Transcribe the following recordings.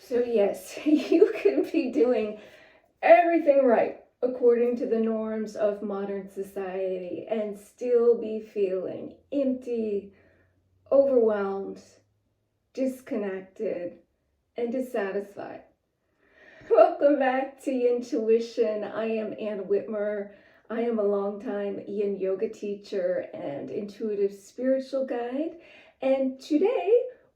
So yes, you can be doing everything right according to the norms of modern society and still be feeling empty, overwhelmed, disconnected, and dissatisfied. Welcome back to Yin-Tuition. I am Ann Whitmer. I am a longtime Yin yoga teacher and intuitive spiritual guide. And today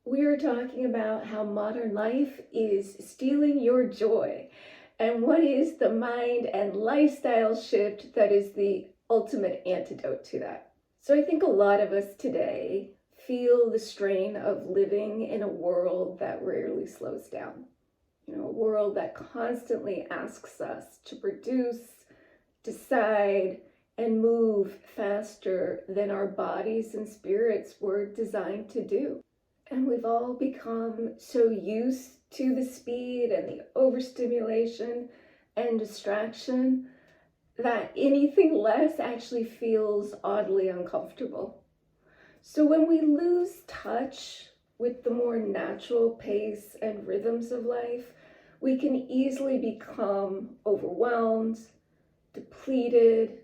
we are talking about how modern life is stealing your joy and what is the mind and lifestyle shift that is the ultimate antidote to that. So I think a lot of us today feel the strain of living in a world that rarely slows down. A world that constantly asks us to produce, decide, and move faster than our bodies and spirits were designed to do. And we've all become so used to the speed and the overstimulation and distraction that anything less actually feels oddly uncomfortable. So when we lose touch with the more natural pace and rhythms of life, we can easily become overwhelmed, depleted,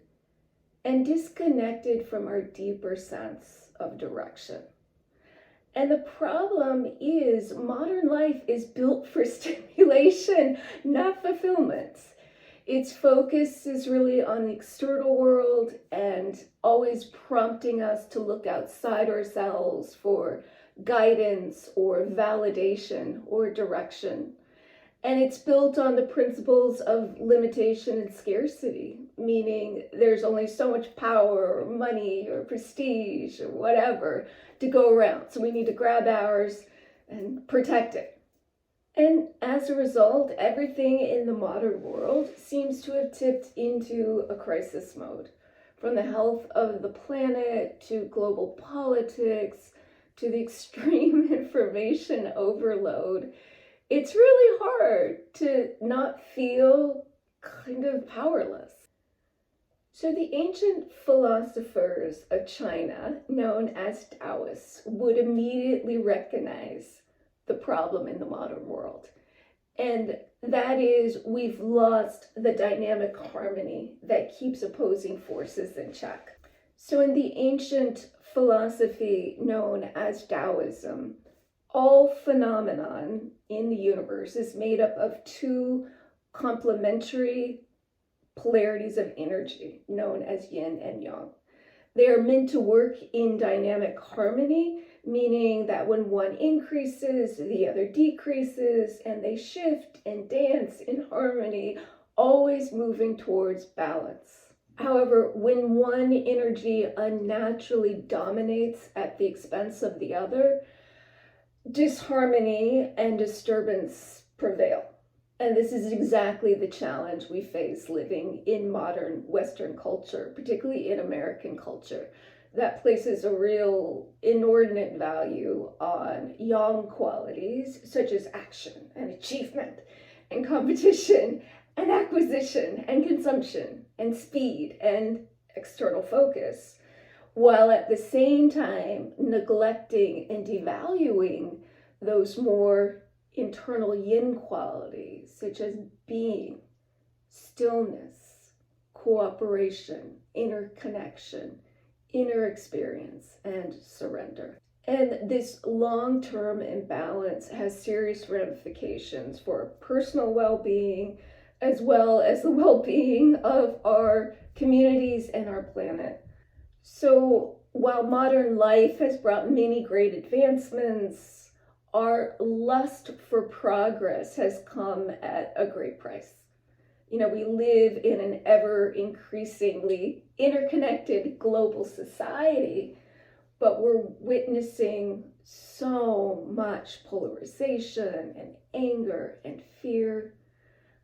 and disconnected from our deeper sense of direction. And the problem is modern life is built for stimulation, not fulfillment. Its focus is really on the external world and always prompting us to look outside ourselves for guidance or validation or direction. And it's built on the principles of limitation and scarcity, meaning there's only so much power or money or prestige or whatever to go around. So we need to grab ours and protect it. And as a result, everything in the modern world seems to have tipped into a crisis mode. From the health of the planet to global politics to the extreme information overload, it's really hard to not feel kind of powerless. So the ancient philosophers of China, known as Taoists, would immediately recognize the problem in the modern world. And that is, we've lost the dynamic harmony that keeps opposing forces in check. So in the ancient philosophy known as Taoism, all phenomenon in the universe is made up of two complementary polarities of energy known as yin and yang. They are meant to work in dynamic harmony, meaning that when one increases, the other decreases, and they shift and dance in harmony, always moving towards balance. However, when one energy unnaturally dominates at the expense of the other, disharmony and disturbance prevail. And this is exactly the challenge we face living in modern Western culture, particularly in American culture, that places a real inordinate value on yang qualities such as action and achievement and competition and acquisition and consumption and speed and external focus, while at the same time neglecting and devaluing those more internal yin qualities, such as being, stillness, cooperation, inner connection, inner experience, and surrender. And this long-term imbalance has serious ramifications for personal well-being, as well as the well-being of our communities and our planet. So while modern life has brought many great advancements, our lust for progress has come at a great price. We live in an ever increasingly interconnected global society, but we're witnessing so much polarization and anger and fear.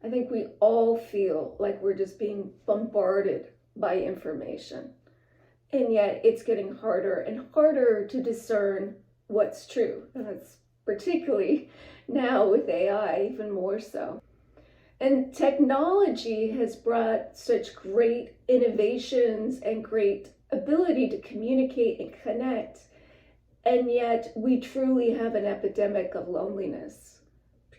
I think we all feel like we're just being bombarded by information. And yet it's getting harder and harder to discern what's true. And it's particularly now with AI, even more so. And technology has brought such great innovations and great ability to communicate and connect. And yet we truly have an epidemic of loneliness,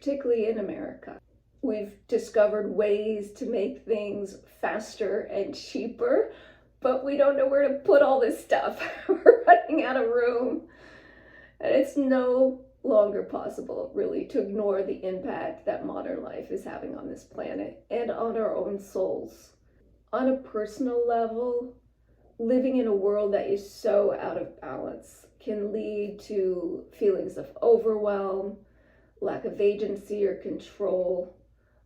particularly in America. We've discovered ways to make things faster and cheaper, but we don't know where to put all this stuff. We're running out of room. And it's no longer possible, really, to ignore the impact that modern life is having on this planet and on our own souls. On a personal level, living in a world that is so out of balance can lead to feelings of overwhelm, lack of agency or control,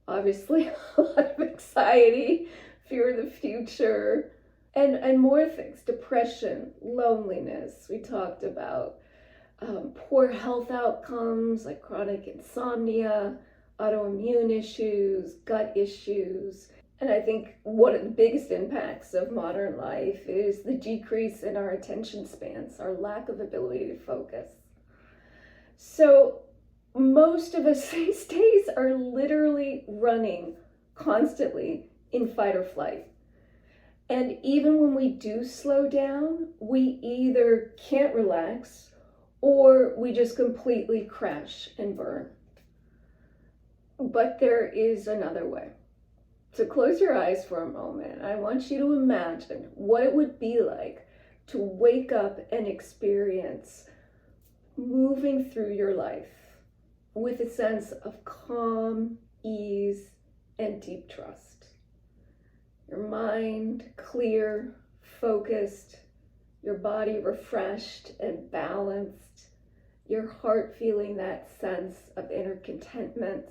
obviously a lot of anxiety, fear of the future, and more things, depression, loneliness, we talked about, poor health outcomes like chronic insomnia, autoimmune issues, gut issues. And I think one of the biggest impacts of modern life is the decrease in our attention spans, our lack of ability to focus. So most of us these days are literally running constantly in fight or flight. And even when we do slow down, we either can't relax or we just completely crash and burn. But there is another way. So close your eyes for a moment. I want you to imagine what it would be like to wake up and experience moving through your life with a sense of calm, ease, and deep trust. Your mind clear, focused, your body refreshed and balanced, your heart feeling that sense of inner contentment,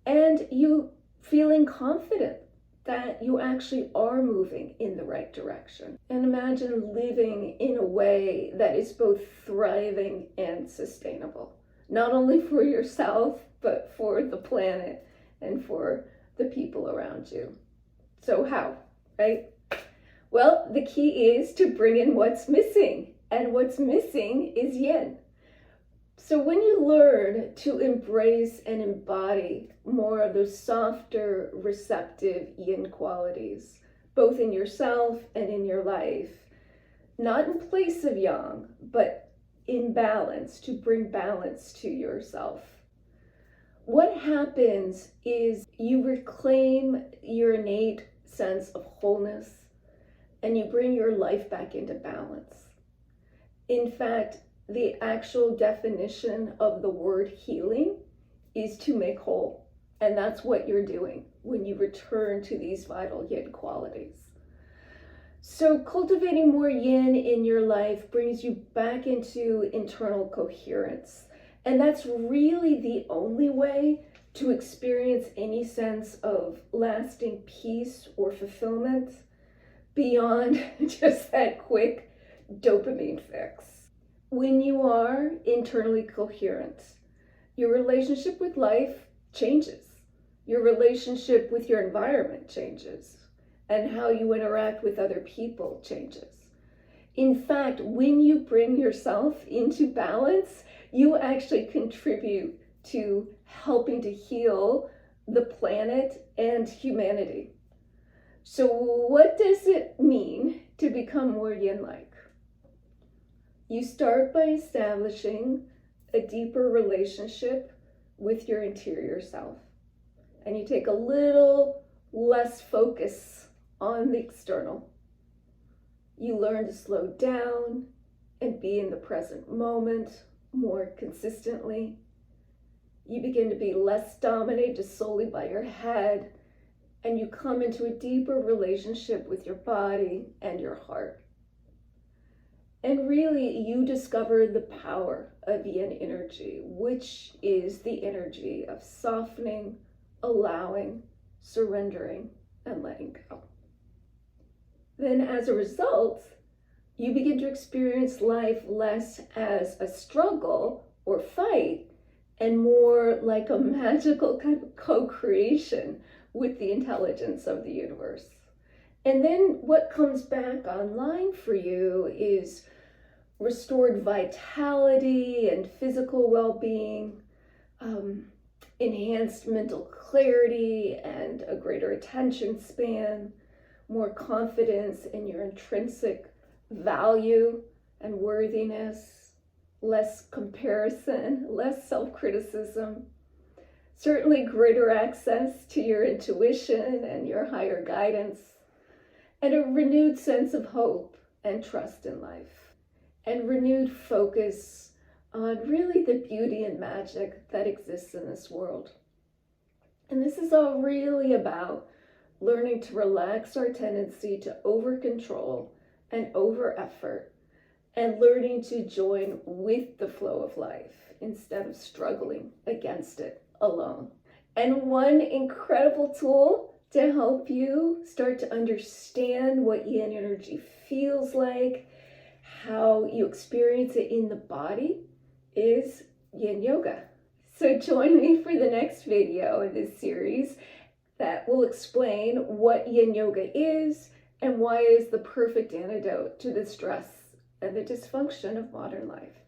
and you feeling confident that you actually are moving in the right direction. And imagine living in a way that is both thriving and sustainable, not only for yourself, but for the planet and for the people around you. So how, right? Well, the key is to bring in what's missing, and what's missing is yin. So when you learn to embrace and embody more of those softer, receptive yin qualities, both in yourself and in your life, not in place of yang, but in balance, to bring balance to yourself, what happens is you reclaim your innate sense of wholeness and you bring your life back into balance. In fact, the actual definition of the word healing is to make whole. And that's what you're doing when you return to these vital yin qualities. So cultivating more yin in your life brings you back into internal coherence. And that's really the only way to experience any sense of lasting peace or fulfillment beyond just that quick dopamine fix. When you are internally coherent, your relationship with life changes. Your relationship with your environment changes. And how you interact with other people changes. In fact, when you bring yourself into balance, you actually contribute to helping to heal the planet and humanity. So what does it mean to become more yin-like? You start by establishing a deeper relationship with your interior self. And you take a little less focus on the external. You learn to slow down and be in the present moment more consistently. You begin to be less dominated solely by your head, and you come into a deeper relationship with your body and your heart. And really, you discover the power of yin energy, which is the energy of softening, allowing, surrendering, and letting go. Then as a result, you begin to experience life less as a struggle or fight and more like a magical kind of co-creation with the intelligence of the universe. And then what comes back online for you is restored vitality and physical well-being, enhanced mental clarity and a greater attention span, more confidence in your intrinsic value and worthiness, less comparison, less self-criticism, certainly greater access to your intuition and your higher guidance, and a renewed sense of hope and trust in life, and renewed focus on really the beauty and magic that exists in this world. And this is all really about learning to relax our tendency to over-control and over-effort, and learning to join with the flow of life instead of struggling against it alone. And one incredible tool to help you start to understand what yin energy feels like, how you experience it in the body, is yin yoga. So join me for the next video in this series that will explain what yin yoga is and why it is the perfect antidote to the stress and the dysfunction of modern life.